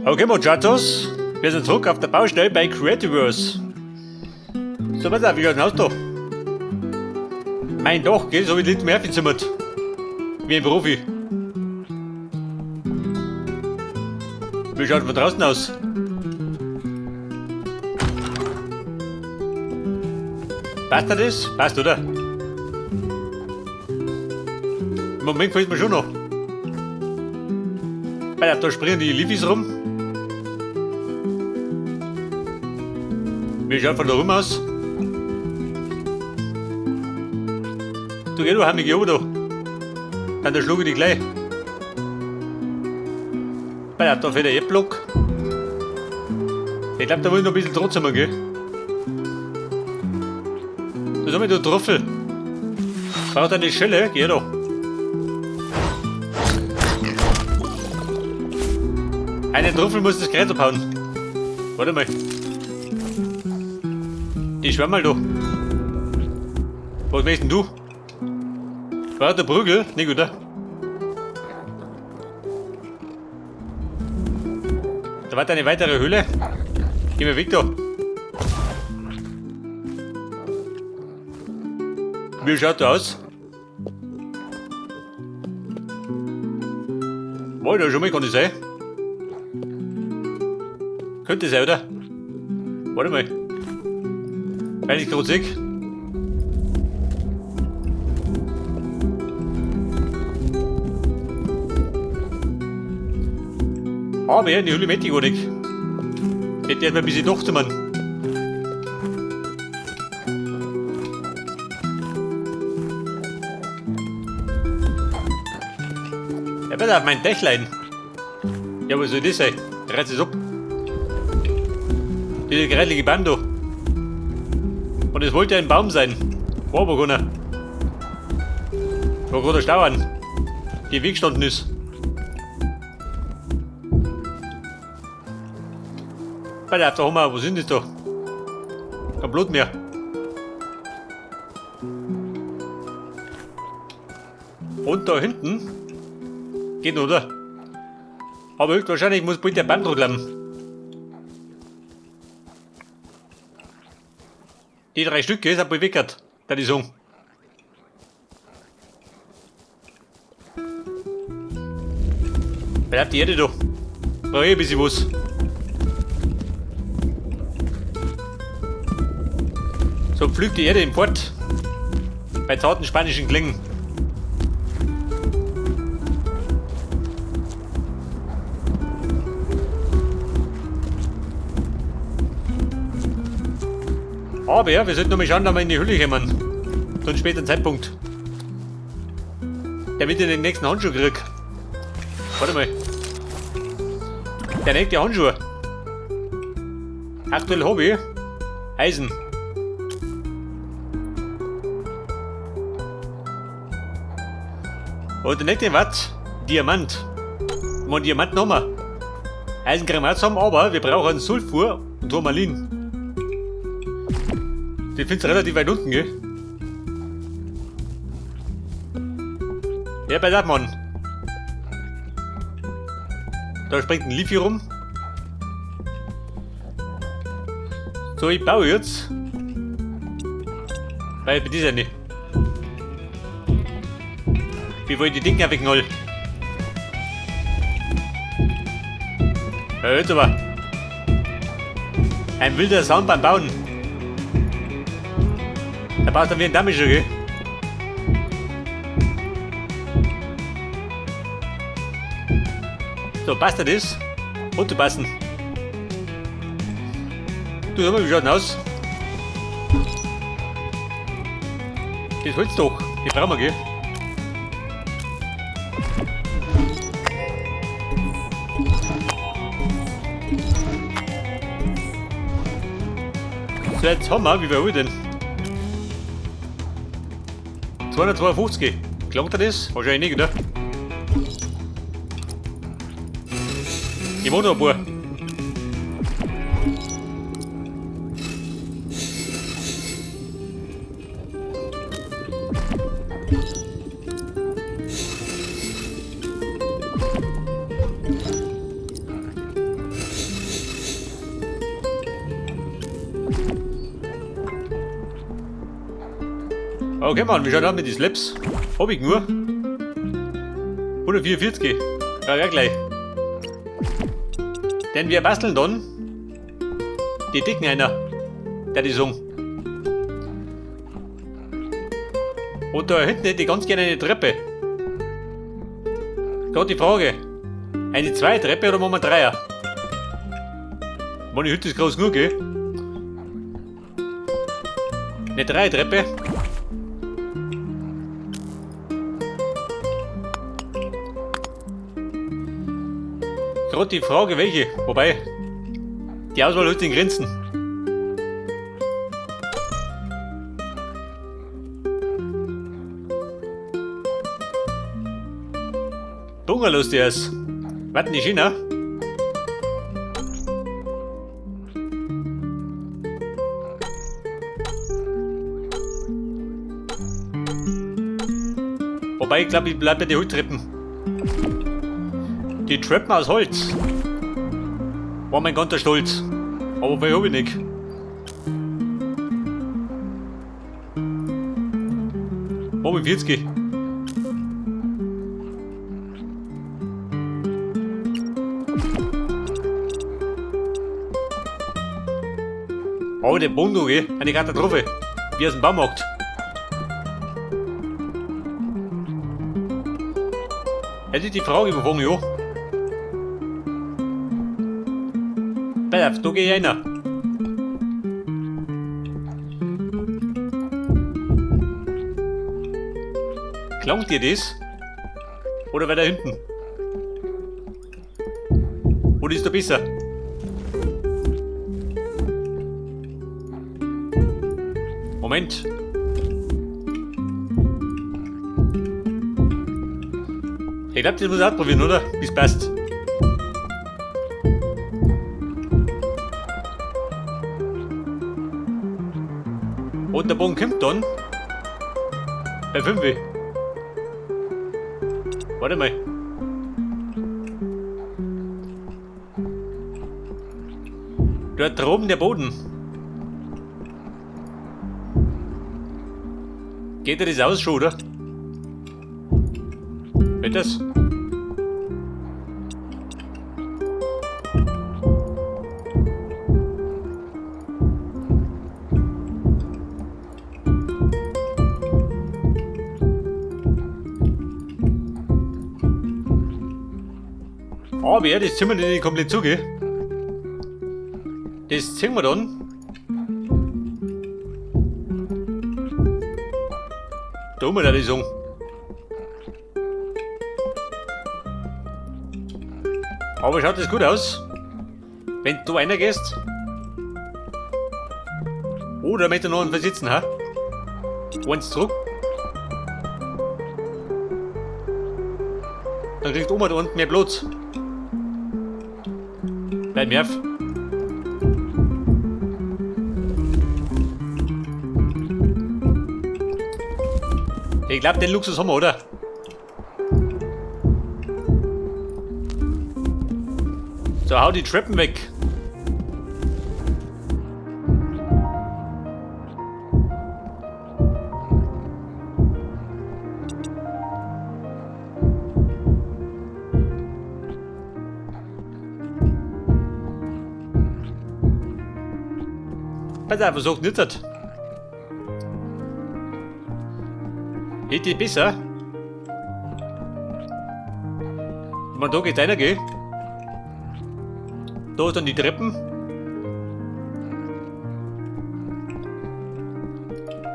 Okay, Muchachos, wir sind zurück auf der Baustelle bei Creativerse. So, was wie schaut denn aus da? Mein Dach, gell, so wie Little Murphy zimmert. Wie ein Profi. Wie schaut von draußen aus? Passt das? Passt, oder? Im Moment gefällt mir schon noch. Weil da springen die Liffis rum. Wie schaut von da rum aus? Du geh, du heimliche oben da. Dann da schlug ich dich gleich. Weil da fährt der Erdblock. Ich glaube, da will ich noch ein bisschen trotzdem gehen. Da haben wir da Trüffel. Braucht eine Schelle? Geh da. Einen Trüffel muss das Kreuz abhauen. Warte mal. Ich schwör mal da. Was möchtest denn du? War der Prügel? Nicht, oder? Da war eine weitere Höhle. Geh mal weg da. Wie schaut der aus? War da schon mal, kann das sein? Könnte sein, oder? Warte mal. Weil ich gerade sehe. Aber ja, die Höhle möchte ich gar nicht. Hätte erst mal ein bisschen durchzumachen. Ja, bitte auf mein Dächlein. Ja, was soll das sein? Reiß es ab. Diese gerätliche Baum da. Und es wollte ein Baum sein. War aber keiner. War gerade der Stau an, die weggestanden ist. Warte, auf der Hammer, was sind das da? Kein Blut mehr. Und da hinten geht noch, oder? Aber höchstwahrscheinlich muss bald der Baum dran bleiben. Die 3 Stücke sind bewickert, da die sagen. Bleibt die Erde da. Brauche ich ein bisschen was. So pflügt die Erde im Fort. Bei zarten spanischen Klängen. Aber ja, wir sollten noch mal schauen, dass wir in die Höhle kommen. Zu einem späteren Zeitpunkt. Damit ich den nächsten Handschuh krieg. Warte mal. Der nächste Handschuh. Aktuell habe ich Eisen. Und der nächste was? Diamant. Und Diamanten haben wir. Eisen können wir auch haben, aber wir brauchen Sulfur und Turmalin. Die findest du relativ weit unten, gell? Ja, bei dem Mann. Da springt ein Liefi rum. So, ich baue jetzt. Weil bei dieser nicht. Wir wollen die Dinge wegknallen. Ja, jetzt aber. Ein wilder Sound beim Bauen. Da braucht dann wie ein Dammischer, gell? So, passt das? Und du passen. Du, sag mal, wie schaut denn aus? Das Holz doch. Die brauchen wir, gell? So, jetzt haben wir, wie viel denn? 252. Klangt er das? Wahrscheinlich nicht, oder? Ich mache noch ein paar. Okay, Mann, wie schaut das mit den Slaps? Hab ich nur 144. Ja, gleich. Denn wir basteln dann die Dicken einer, der die sagen. Und da hinten hätte ich ganz gerne eine Treppe. Gerade die Frage, eine Zweiertreppe oder machen wir Dreier? Wenn die Hütte ist groß genug, gell? Eine Dreiertreppe. Gerade die Frage, welche. Wobei, die Auswahl hat in Grenzen. Bungalows, der ist. Warten die China? Wobei, ich glaube, ich bleibe bei den Holztreppen. Die Treppen aus Holz. War mein ganzer Stolz. Aber bei hab ich nicht. Mach ich 40. Oh, der Bondo, gell? Eine Katastrophe. Wie aus dem Baumarkt. Hätte ich die Frage überfangen, ja. Pass auf, da geh ich rein. Klangt dir das? Oder weiter hinten? Oder ist da besser? Moment. Ich glaube, das muss ich ausprobieren, oder? Bis passt. Und der Bogen kommt dann bei 5. Warte mal. Dort droben der Boden. Geht dir das aus schon, oder? Wird das? Aber ja, das ziehen wir nicht komplett zu, gell? Das ziehen wir dann. Da muss ich sagen. Aber schaut das gut aus. Wenn du einer gehst. Oder möchte noch einen versitzen, ha? Eins zurück. Dann kriegt Oma da unten mehr Platz. Bleib mir auf. Ich glaube, den Luxus haben wir, oder? So, hau die Treppen weg. Pass auf, versucht nicht das. Hätte ich besser? Wenn man da geht einer, gell? Da ist dann die Treppen.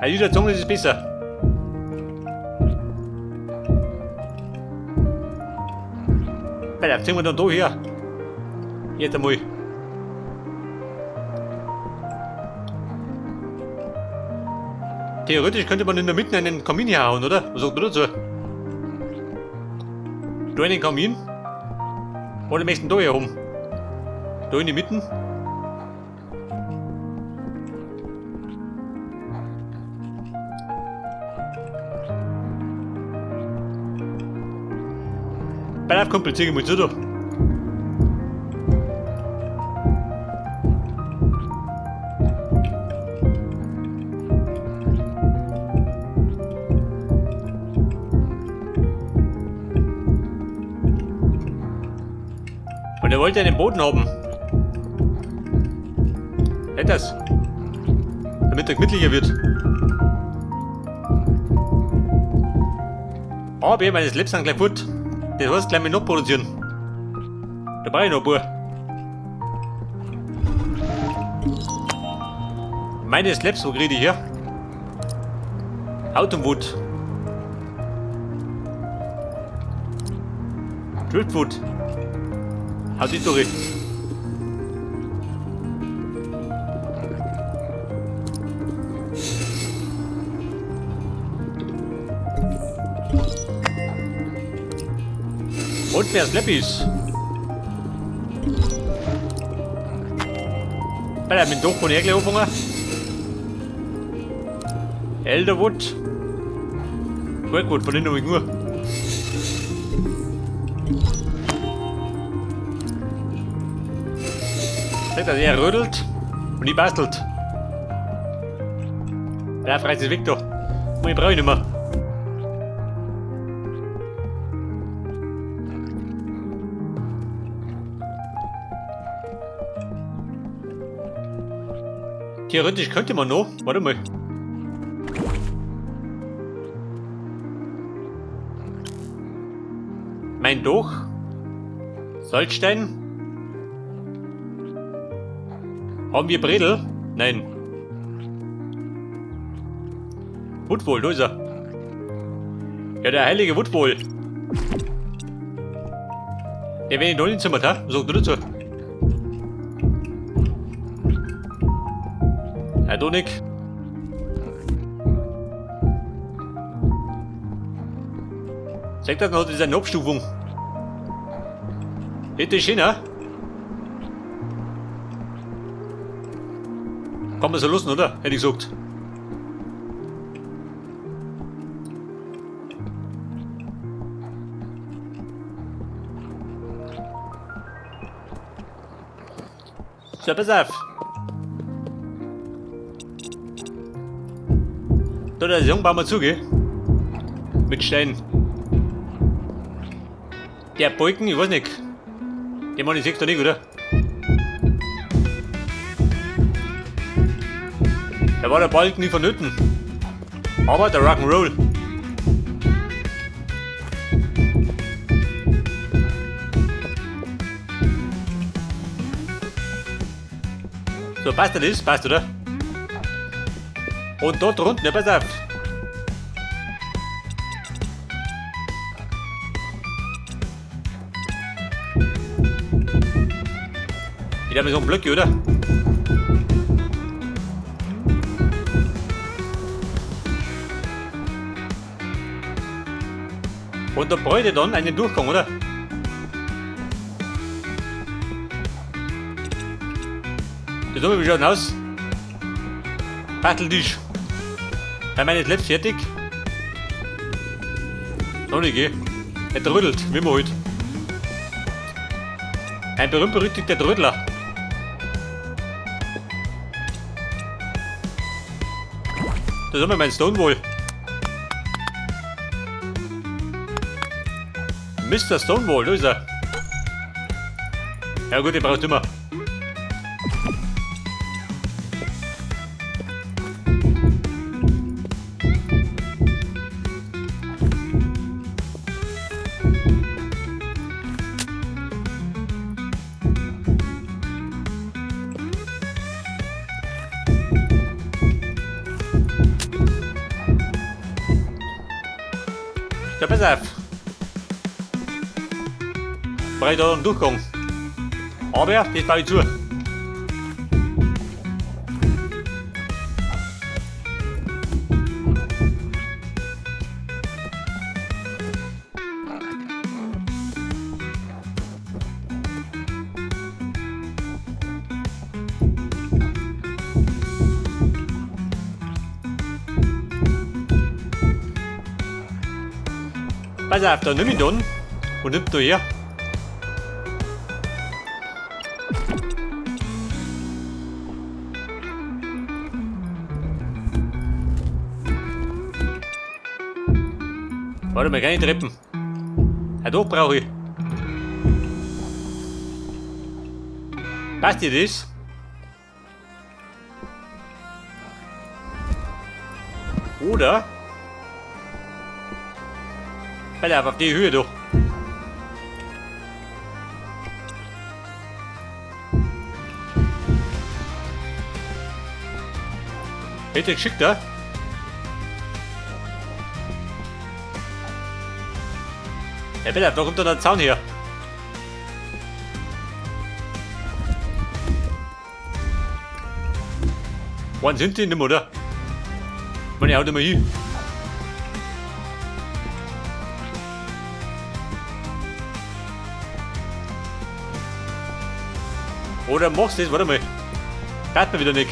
Also ich würde sagen, das ist besser. Pass auf, ziehen wir dann da her. Jetzt einmal. Theoretisch könnte man in der Mitte einen Kamin herhauen, oder? Was sagt man dazu? Da einen Kamin? Oder möchten da herum? Da in die Mitte? Pass auf, Kumpel, zieh ich mal zu da. Und er wollte einen Boden haben. Nicht das. Damit er gemütlicher wird. Aber meine Slaps sind gleich gut. Das heißt gleich mal noch produzieren. Da brauche ich noch ein paar. Meine Slaps, wo kriege ich her? Autumnwood. Driftwood. Haut die durch. Und mehr Slappis. Bei der mit dem Doch von Hergel anfangen. Elderwood. Gut, von denen habe ich nur. Seht ihr, er rödelt und ich bastelt. Der freut sich weg da. Und ich brauche ihn nicht mehr. Theoretisch könnte man noch. Warte mal. Mein Doch. Salzstein. Haben wir Bredel? Nein. Woodwohl, da ist er. Ja, der heilige Woodwohl. Der wenn ich noch nicht Zimmer da, sag du dazu. Ja, du nicht. Zeigt das noch, das ist eine Abstufung. Das ist schön, ne? Kann man so lassen, oder? Hätte ich gesagt. So, pass auf. Da der Jung bauen wir zu, gell? Mit Steinen. Der Balken, ich weiß nicht. Den Mann, ich seh's da nicht, oder? Da war der Balken nicht vonnöten. Aber der Rock'n'Roll. So, passt das? Passt, oder? Und dort unten, ja, pass auf. Ich habe so einen Blöcke, oder? Und da bräuchte dann einen Durchgang, oder? Das habe ich schon aus. Basteltisch. Bei meinen Slaps fertig. Noch nicht, gell? Er trödelt, wie man halt. Ein berühmt-berüchtigter Trödler. Das haben wir mein Stonewall. Mr. Stonewall, da ist er. Ja gut, den brauchst du immer. Ja, pass auf. Brauche ich da einen Durchgang. Aber das baue ich zu. Pass auf, da nimm ich dann und nimm da her. Warte mal, keine Treppen. Ja, doch brauche ich. Passt dir das? Oder? Warte auf die Höhe doch. Hätte geschickt, da? Ja, bitte, da kommt der Zaun her. Wann sind die nicht mehr, oder? Man haut immer hin. Oder machst du das? Warte mal. Geht mir wieder nicht.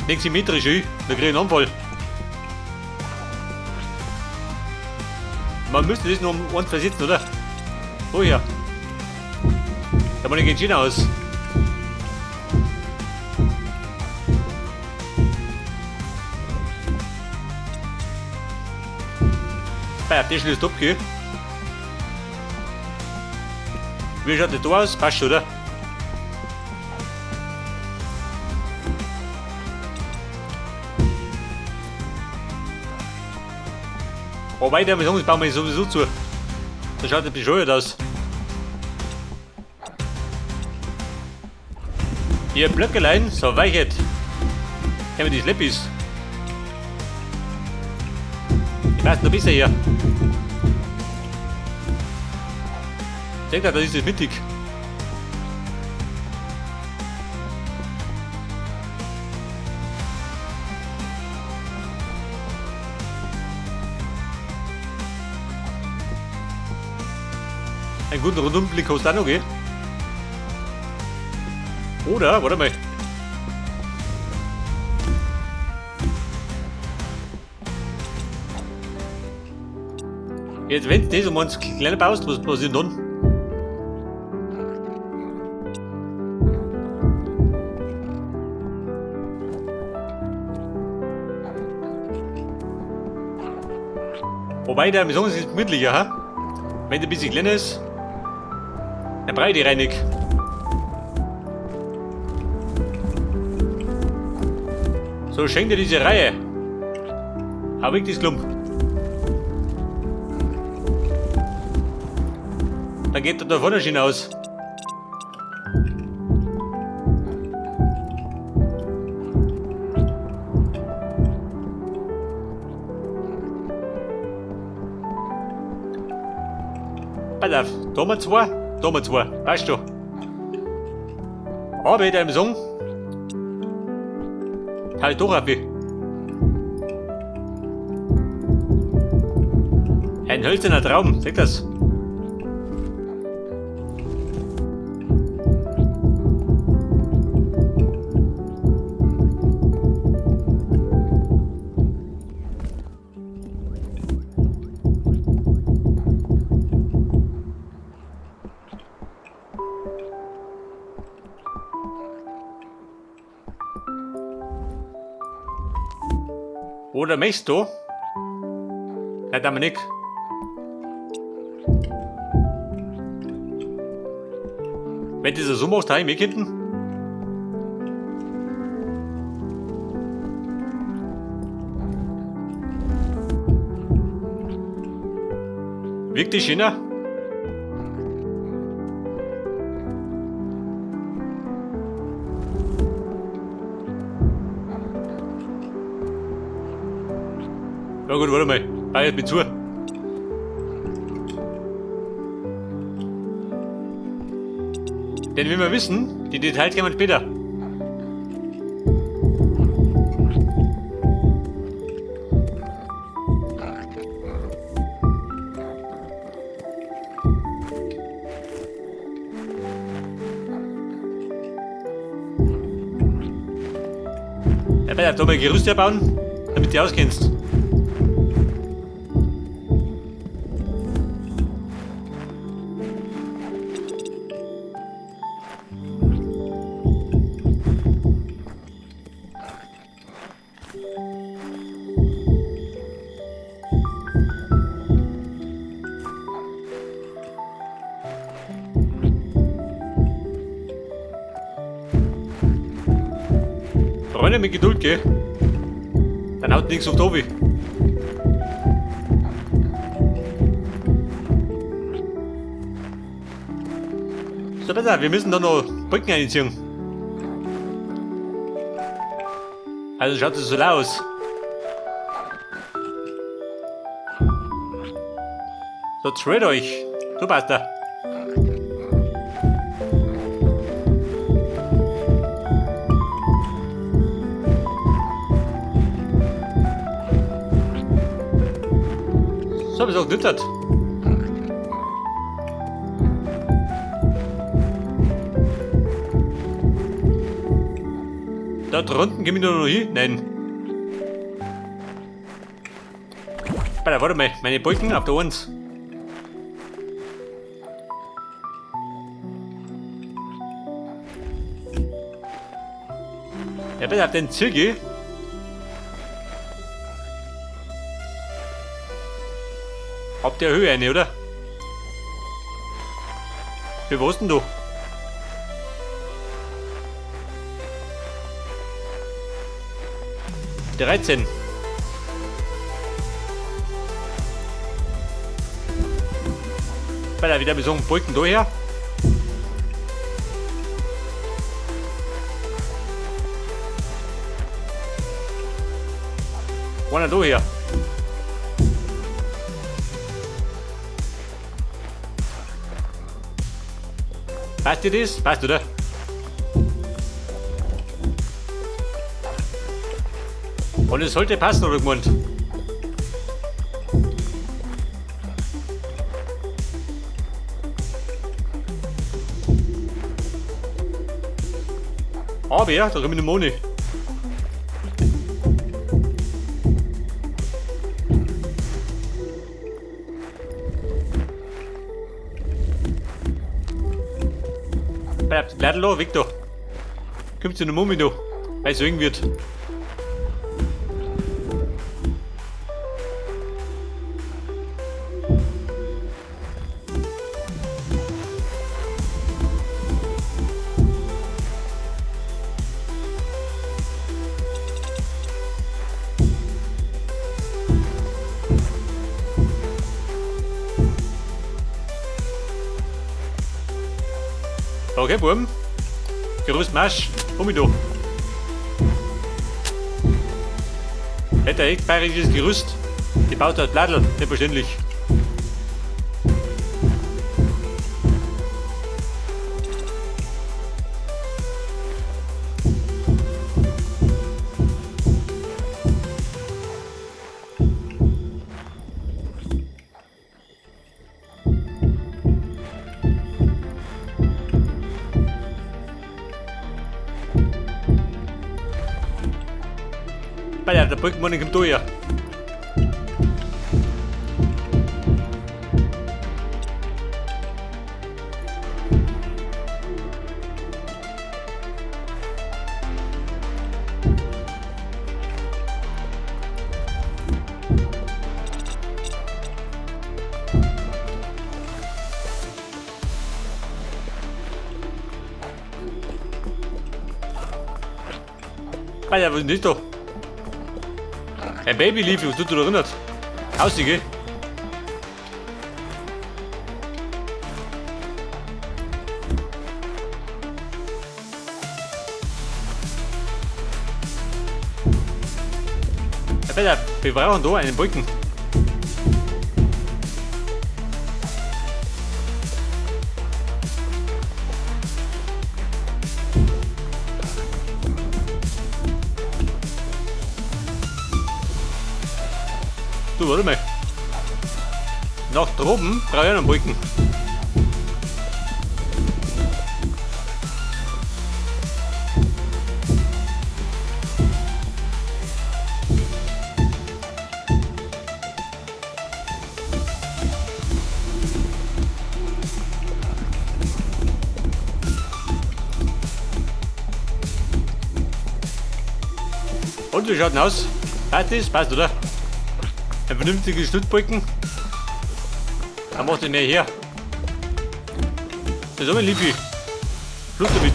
Nicht symmetrisch ein, dann krieg ich einen Anfall. Man müsste das noch um eins versetzen, oder? So hier. Da muss ich gehen aus. Bei der schnell Stopp gehen. Wie schaut das da aus? Passt, oder? Oh, weiter, wir sagen, das bauen wir sowieso zu. Das schaut ein bisschen bescheuert aus. Hier Blöckelein, so weichet. Haben wir die Schleppis. Die passt noch besser hier. Denkt da ist es mittig. Einen guten Rundumblick hast du auch noch, gell? Oder? Warte mal. Jetzt, wenn du das um uns kleiner baust, was passiert dann? Wobei, wir sagen, es ist gemütlicher, ha? Wenn der ein bisschen kleiner ist, dann brauche ich die reinig. So, schenk dir diese Reihe. Hau weg das Klump. Dann geht er da vorne schon aus. Pass auf, da haben wir zwei, passt schon. Aber ich würde sagen, halt doch ab. Ein hölzerner Traum, seht das? Oder möchtest du? Nein, da nicht. Wenn du das so machst, heim, ich hinten. Wirklich schöner? Ja gut, warte mal. Bau jetzt mit zu. Denn wie wir wissen, die Details kommen später. Ja, bitte, da mal ein Gerüst herbauen, damit du auskennst. Freunde mit Geduld, gell? Dann haut nichts auf Tobi. So, besser, wir müssen da noch Brücken einziehen. Also schaut es so aus. So, dreht euch. Du passt da. So, bis auch nicht hat. Da drunten gehen wir noch hin? Nein. Warte mal, meine Balken auf der 1. Ja, bitte auf den Zirkel. Auf der Höhe eine, oder? Wie war's denn du? Der 13. Weil er wieder mit so einem Balken da her. Einer da her. Passt dir das? Passt, oder? Und es sollte passen, oder gemeint? Aber ja, da kommen wir noch ohne. Bleib leider da, weg da. Kommt zu einer Mumie noch, weil es eng wird. Okay, Buben. Gerüst Marsch. Um da. Hätte echt bayerisches Gerüst. Die baut das Bladel, selbstverständlich. Ja, der Brückenmann kommt da her. Ja, was ist das da? Ein Baby lief, was tut du da erinnert? Hausi, gell? Ja, wir brauchen da einen Brücken. Du, warte mal. Nach droben brauche ich einen Brücken. Und wie schaut denn aus? Passt das? Passt, oder? Ein vernünftiger Stützbalken. Dann macht er mehr her. Das ist aber Liefi. Schluss damit.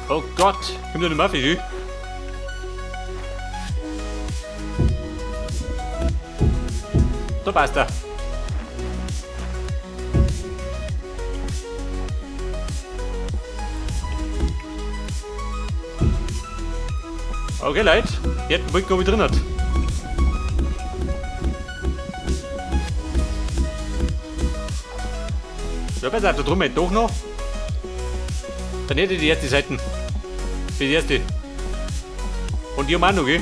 Oh Gott, komm doch nicht mehr viel. Da passt er. Okay, Leute, jetzt den Punkt, wo ich drin hat. So, pass auf, da drum doch noch. Dann hätte ich die erste Seiten. Für die erste. Und die haben auch noch, gell?